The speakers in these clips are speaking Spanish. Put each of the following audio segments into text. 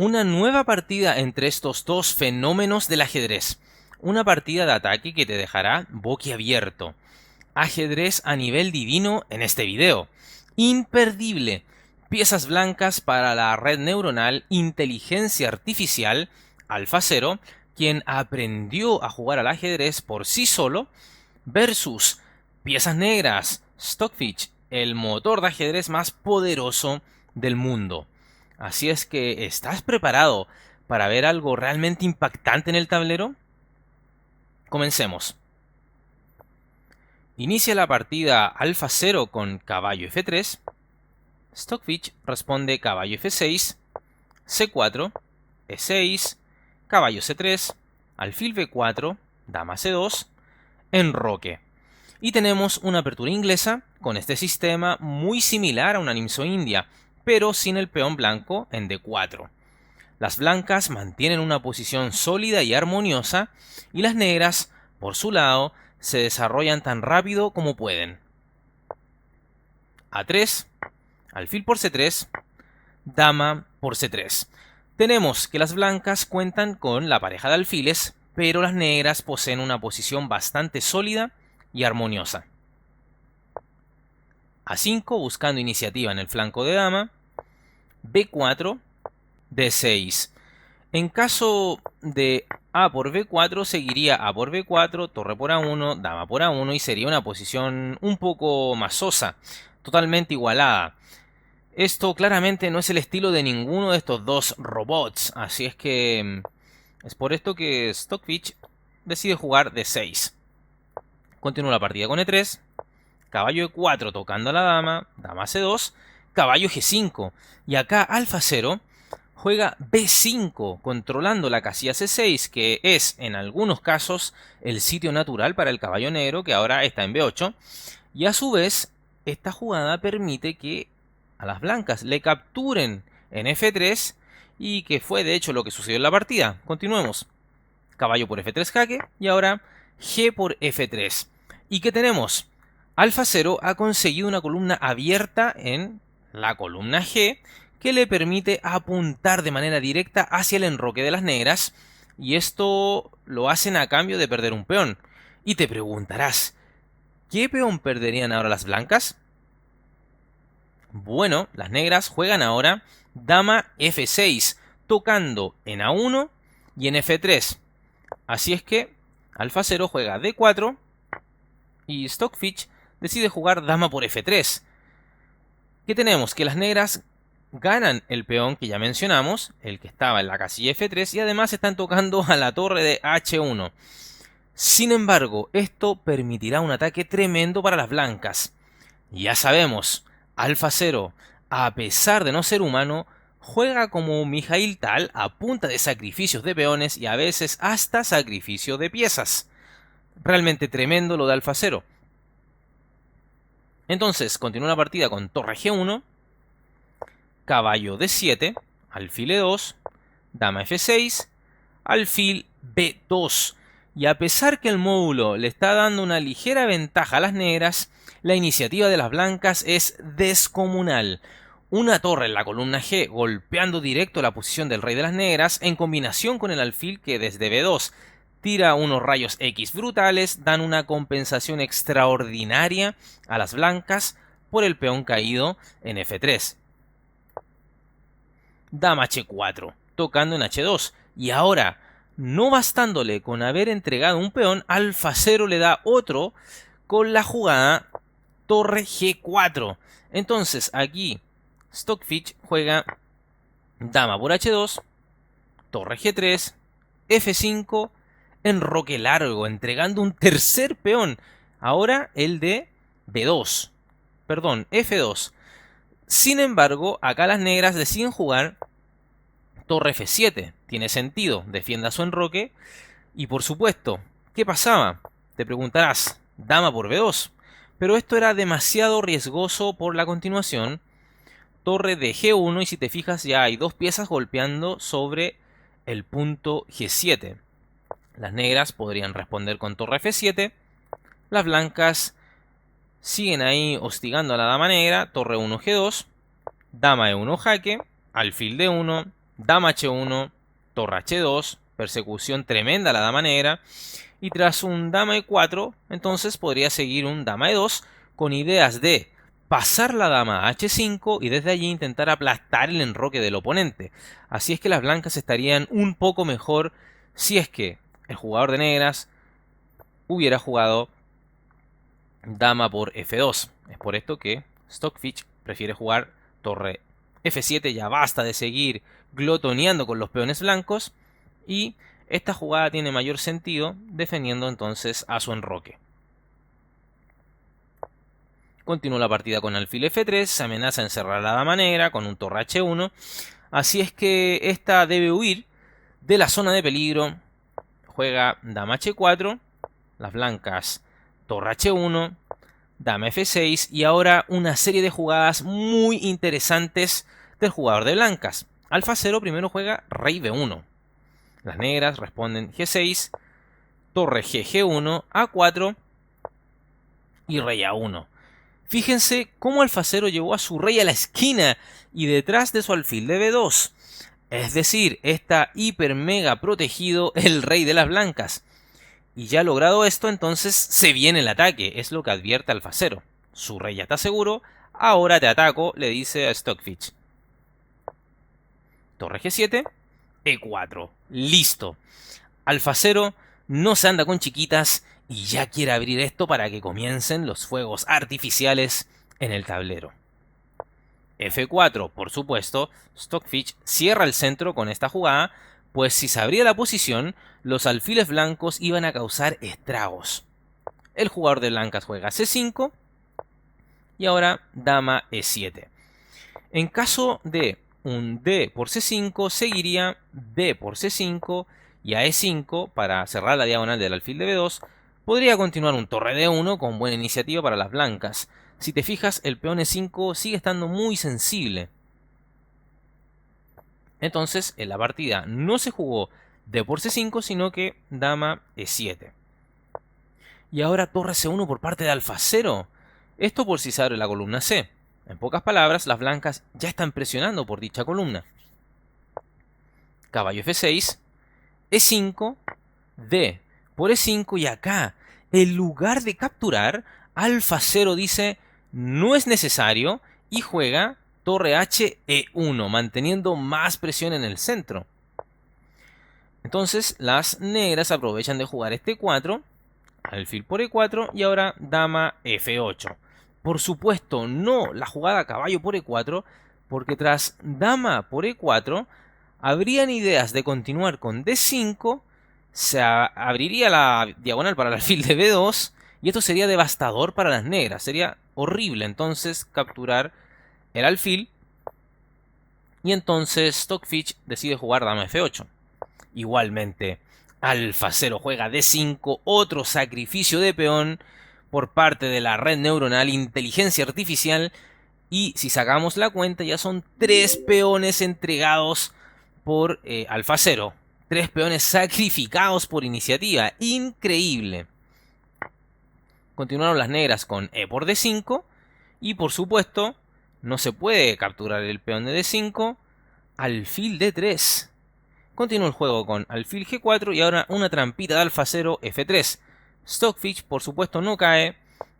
Una nueva partida entre estos dos fenómenos del ajedrez. Una partida de ataque que te dejará boquiabierto. Ajedrez a nivel divino en este video. Imperdible. Piezas blancas para la red neuronal inteligencia artificial AlphaZero, quien aprendió a jugar al ajedrez por sí solo, versus piezas negras Stockfish, el motor de ajedrez más poderoso del mundo. Así es que, ¿estás preparado para ver algo realmente impactante en el tablero? Comencemos. Inicia la partida AlphaZero con caballo F3. Stockfish responde caballo F6, C4, E6, caballo C3, alfil B4, dama C2, enroque. Y tenemos una apertura inglesa con este sistema muy similar a una Nimzo India, pero sin el peón blanco en D4. Las blancas mantienen una posición sólida y armoniosa, y las negras, por su lado, se desarrollan tan rápido como pueden. A3, alfil por C3, dama por C3. Tenemos que las blancas cuentan con la pareja de alfiles, pero las negras poseen una posición bastante sólida y armoniosa. A5, buscando iniciativa en el flanco de dama. B4, D6. En caso de A por B4, seguiría A por B4, torre por A1, dama por A1 y sería una posición un poco más sosa, totalmente igualada. Esto claramente no es el estilo de ninguno de estos dos robots, así es que es por esto que Stockfish decide jugar D6. Continúa la partida con E3, caballo E4 tocando a la dama, dama C2, caballo G5. Y acá AlphaZero juega B5, controlando la casilla C6, que es en algunos casos el sitio natural para el caballo negro, que ahora está en B8. Y a su vez, esta jugada permite que a las blancas le capturen en F3, y que fue de hecho lo que sucedió en la partida. Continuemos. Caballo por F3 jaque, y ahora G por F3. ¿Y qué tenemos? AlphaZero ha conseguido una columna abierta en la columna G, que le permite apuntar de manera directa hacia el enroque de las negras, y esto lo hacen a cambio de perder un peón. Y te preguntarás, ¿qué peón perderían ahora las blancas? Bueno, las negras juegan ahora dama F6, tocando en A1 y en F3. Así es que AlphaZero juega D4 y Stockfish decide jugar dama por F3. ¿Qué tenemos? Que las negras ganan el peón que ya mencionamos, el que estaba en la casilla F3, y además están tocando a la torre de H1. Sin embargo, esto permitirá un ataque tremendo para las blancas. Ya sabemos, AlphaZero, a pesar de no ser humano, juega como Mikhail Tal a punta de sacrificios de peones y a veces hasta sacrificio de piezas. Realmente tremendo lo de AlphaZero. Entonces, continúa la partida con torre G1, caballo D7, alfil E2, dama F6, alfil B2. Y a pesar que el módulo le está dando una ligera ventaja a las negras, la iniciativa de las blancas es descomunal. Una torre en la columna G golpeando directo la posición del rey de las negras, en combinación con el alfil que desde B2 tira unos rayos X brutales, dan una compensación extraordinaria a las blancas por el peón caído en F3. Dama H4, tocando en H2. Y ahora, no bastándole con haber entregado un peón, AlphaZero le da otro con la jugada torre G4. Entonces aquí Stockfish juega dama por H2, torre G3, F5, enroque largo, entregando un tercer peón. Ahora el de B2. Perdón, F2. Sin embargo, acá las negras deciden jugar torre F7. Tiene sentido, defienda su enroque. Y por supuesto, ¿qué pasaba? Te preguntarás, dama por B2. Pero esto era demasiado riesgoso por la continuación. Torre de G1 y si te fijas ya hay dos piezas golpeando sobre el punto G7. Las negras podrían responder con torre F7. Las blancas siguen ahí hostigando a la dama negra. Torre 1 G2. Dama E1 jaque. Alfil D1. dama H1, torre H2, persecución tremenda a la dama negra. Y tras un dama E4, entonces podría seguir un dama E2 con ideas de pasar la dama a H5 y desde allí intentar aplastar el enroque del oponente. Así es que las blancas estarían un poco mejor si es que el jugador de negras hubiera jugado dama por F2. Es por esto que Stockfish prefiere jugar torre F7. Ya basta de seguir glotoneando con los peones blancos. Y esta jugada tiene mayor sentido defendiendo entonces a su enroque. Continúa la partida con alfil F3. Se amenaza encerrar a la dama negra con un torre H1. Así es que esta debe huir de la zona de peligro. Juega dama H4. Las blancas torre H1. Dama F6 y ahora una serie de jugadas muy interesantes del jugador de blancas. Alfa 0 primero juega rey B1. Las negras responden G6, torre G1, A4 y rey A1. Fíjense cómo Alfa 0 llevó a su rey a la esquina y detrás de su alfil de B2. Es decir, está hiper mega protegido el rey de las blancas. Y ya logrado esto, entonces se viene el ataque, es lo que advierte Alfa 0. Su rey ya está seguro, ahora te ataco, le dice a Stockfish. Torre G7, E4, listo. Alfa 0 no se anda con chiquitas y ya quiere abrir esto para que comiencen los fuegos artificiales en el tablero. F4, por supuesto, Stockfish cierra el centro con esta jugada, pues si se abría la posición, los alfiles blancos iban a causar estragos. El jugador de blancas juega C5 y ahora dama E7. En caso de un D por C5, seguiría D por C5 y a E5 para cerrar la diagonal del alfil de B2. Podría continuar un torre D1 con buena iniciativa para las blancas. Si te fijas, el peón E5 sigue estando muy sensible. Entonces, en la partida no se jugó D por C5, sino que dama E7. Y ahora torre C1 por parte de Alfa 0. Esto por si se abre la columna C. En pocas palabras, las blancas ya están presionando por dicha columna. Caballo F6, E5, D por E5 y acá, en lugar de capturar, Alfa 0 dice no es necesario y juega torre H, E1, manteniendo más presión en el centro. Entonces las negras aprovechan de jugar este 4, alfil por E4 y ahora dama F8. Por supuesto, no la jugada caballo por E4, porque tras dama por E4 habrían ideas de continuar con D5, se abriría la diagonal para el alfil de B2 y esto sería devastador para las negras, sería horrible entonces capturar el alfil y entonces Stockfish decide jugar dama F8. Igualmente, Alfa 0 juega D5, otro sacrificio de peón por parte de la red neuronal inteligencia artificial y si sacamos la cuenta ya son 3 peones entregados por Alfa 0. 3 peones sacrificados por iniciativa, increíble. Continuaron las negras con E por D5 y por supuesto no se puede capturar el peón de D5, alfil D3. Continuó el juego con alfil G4 y ahora una trampita de Alfa 0 F3. Stockfish por supuesto no cae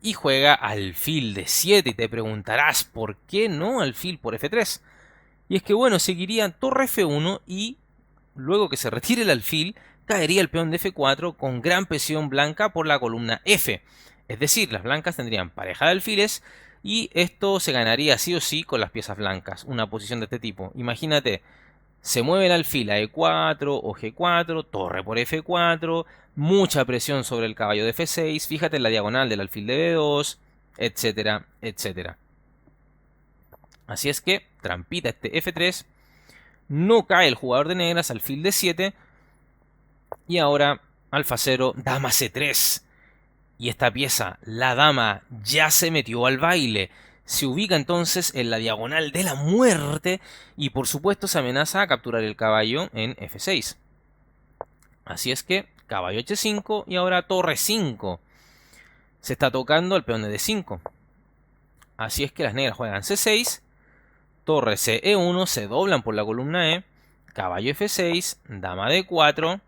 y juega alfil D7 y te preguntarás ¿por qué no alfil por F3? Y es que bueno, seguiría torre F1 y luego que se retire el alfil caería el peón de F4 con gran presión blanca por la columna F. Es decir, las blancas tendrían pareja de alfiles y esto se ganaría sí o sí con las piezas blancas. Una posición de este tipo. Imagínate, se mueve el alfil a E4 o G4, torre por F4, mucha presión sobre el caballo de F6, fíjate en la diagonal del alfil de B2, etcétera, etcétera. Así es que, trampita este F3, no cae el jugador de negras, alfil D7, y ahora Alfa 0, dama C3. Y esta pieza, la dama, ya se metió al baile. Se ubica entonces en la diagonal de la muerte y por supuesto se amenaza a capturar el caballo en F6. Así es que caballo H5 y ahora torre 5. Se está tocando el peón de D5. Así es que las negras juegan C6, torre C E1, se doblan por la columna E, caballo F6, dama D4,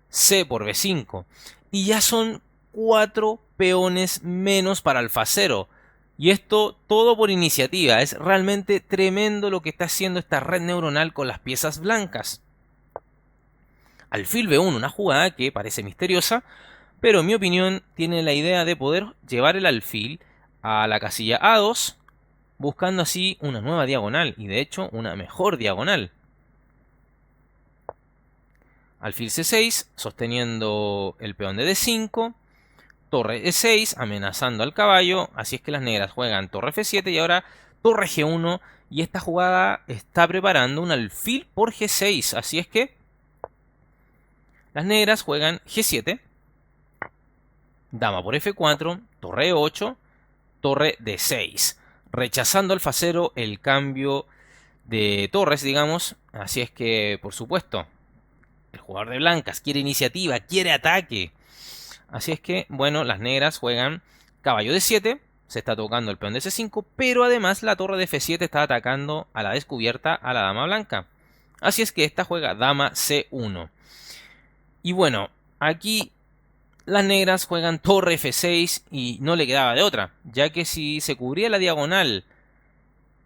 C por B5. Y ya son 4 peones menos para alfa 0. Y esto todo por iniciativa. Es realmente tremendo lo que está haciendo esta red neuronal con las piezas blancas. Alfil B1, una jugada que parece misteriosa, pero en mi opinión tiene la idea de poder llevar el alfil a la casilla A2, buscando así una nueva diagonal, y de hecho una mejor diagonal. Alfil C6, sosteniendo el peón de D5, torre E6, amenazando al caballo, así es que las negras juegan torre F7 y ahora torre G1, y esta jugada está preparando un alfil por G6, así es que las negras juegan G7, dama por F4, torre E8, torre D6, rechazando alfa 0 el cambio de torres, digamos. Así es que, por supuesto, el jugador de blancas quiere iniciativa, quiere ataque. Así es que, bueno, las negras juegan caballo D7, se está tocando el peón de C5, pero además la torre de F7 está atacando a la descubierta a la dama blanca. Así es que esta juega dama C1. Y bueno, aquí las negras juegan torre F6 y no le quedaba de otra, ya que si se cubría la diagonal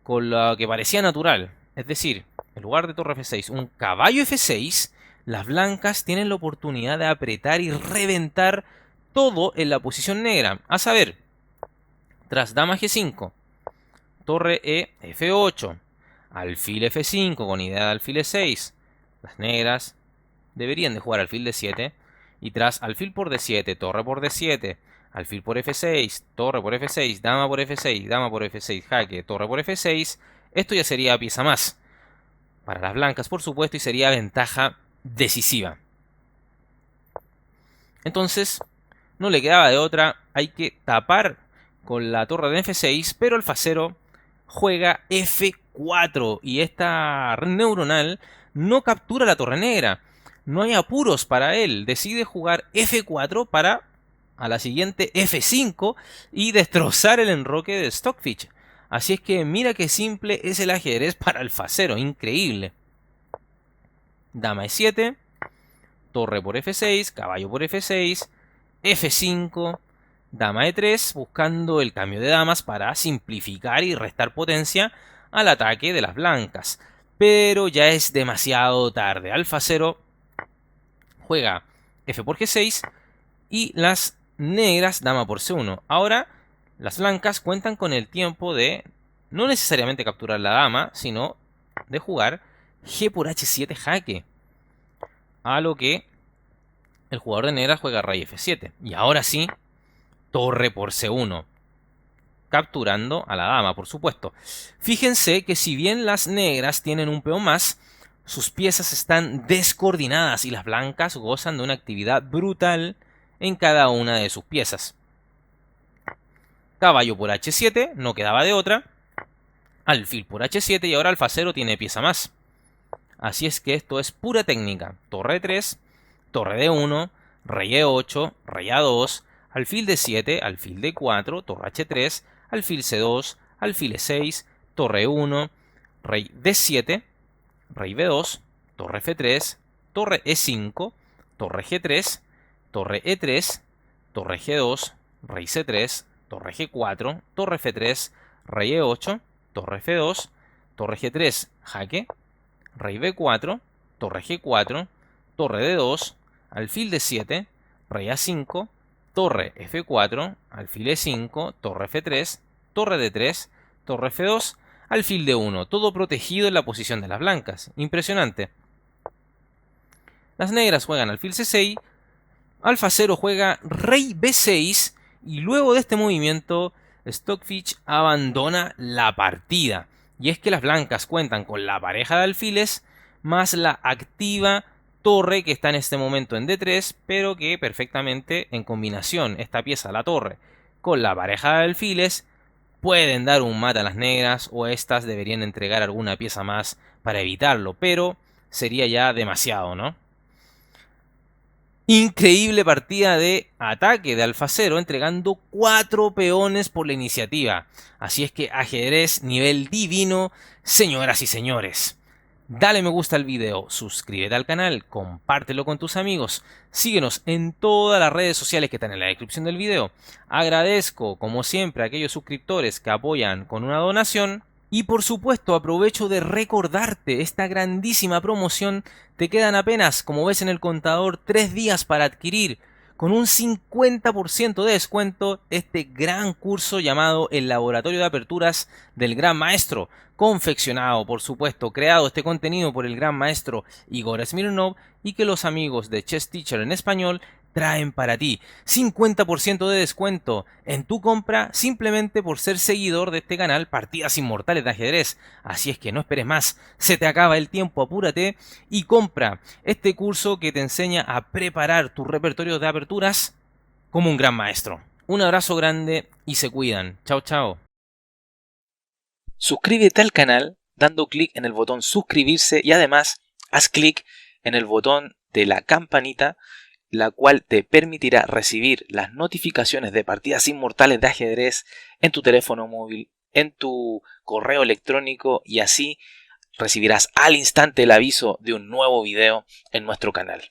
con lo que parecía natural, es decir, en lugar de torre F6, un caballo F6, las blancas tienen la oportunidad de apretar y reventar todo en la posición negra. A saber, tras dama G5, torre E F8, alfil F5 con idea de alfil E6, las negras deberían de jugar alfil D7, y tras alfil por D7, torre por D7, alfil por F6, torre por F6, dama por F6, dama por F6, jaque, torre por F6, esto ya sería pieza más para las blancas, por supuesto, y sería ventaja decisiva. Entonces, no le quedaba de otra, hay que tapar con la torre de F6, pero alfa 0 juega F4 y esta red neuronal no captura la torre negra. No hay apuros para él, decide jugar F4 para a la siguiente F5 y destrozar el enroque de Stockfish. Así es que mira qué simple es el ajedrez para alfa 0, increíble. Dama E7, torre por F6, caballo por F6, F5, dama E3, buscando el cambio de damas para simplificar y restar potencia al ataque de las blancas. Pero ya es demasiado tarde. Alfa 0 juega F por G6 y las negras dama por C1. Ahora las blancas cuentan con el tiempo de no necesariamente capturar la dama, sino de jugar G por H7 jaque. A lo que el jugador de negras juega rey F7. Y ahora sí, torre por C1. Capturando a la dama, por supuesto. Fíjense que si bien las negras tienen un peón más, sus piezas están descoordinadas y las blancas gozan de una actividad brutal en cada una de sus piezas. Caballo por H7, no quedaba de otra. Alfil por H7 y ahora alfa 0 tiene pieza más. Así es que esto es pura técnica. Torre 3, torre D1, rey E8, rey A2, alfil D7, alfil D4, torre H3, alfil C2, alfil E6, torre 1, rey D7, rey B2, torre F3, torre E5, torre G3, torre E3, torre G2, rey C3, torre G4, torre F3, rey E8, torre F2, torre G3, jaque, rey B4, torre G4, torre D2, alfil D7, rey A5, torre F4, alfil E5, torre F3, torre D3, torre F2, alfil D1, todo protegido en la posición de las blancas. Impresionante. Las negras juegan alfil C6, alfa 0 juega rey B6 y luego de este movimiento Stockfish abandona la partida. Y es que las blancas cuentan con la pareja de alfiles más la activa torre que está en este momento en D3, pero que perfectamente en combinación esta pieza, la torre, con la pareja de alfiles pueden dar un mate a las negras o estas deberían entregar alguna pieza más para evitarlo, pero sería ya demasiado, ¿no? Increíble partida de ataque de alfa 0, entregando 4 peones por la iniciativa. Así es que ajedrez nivel divino, señoras y señores. Dale me gusta al video, suscríbete al canal, compártelo con tus amigos, síguenos en todas las redes sociales que están en la descripción del video. Agradezco, como siempre, a aquellos suscriptores que apoyan con una donación. Y por supuesto aprovecho de recordarte esta grandísima promoción. Te quedan apenas, como ves en el contador, 3 días para adquirir con un 50% de descuento este gran curso llamado El Laboratorio de Aperturas del Gran Maestro, confeccionado, por supuesto, creado este contenido por el Gran Maestro Igor Smirnov y que los amigos de Chess Teacher en español traen para ti. 50% de descuento en tu compra simplemente por ser seguidor de este canal Partidas Inmortales de Ajedrez. Así es que no esperes más, se te acaba el tiempo, apúrate y compra este curso que te enseña a preparar tu repertorio de aperturas como un gran maestro. Un abrazo grande y se cuidan. Chao, chao. Suscríbete al canal dando clic en el botón suscribirse y además haz clic en el botón de la campanita, la cual te permitirá recibir las notificaciones de Partidas Inmortales de Ajedrez en tu teléfono móvil, en tu correo electrónico y así recibirás al instante el aviso de un nuevo video en nuestro canal.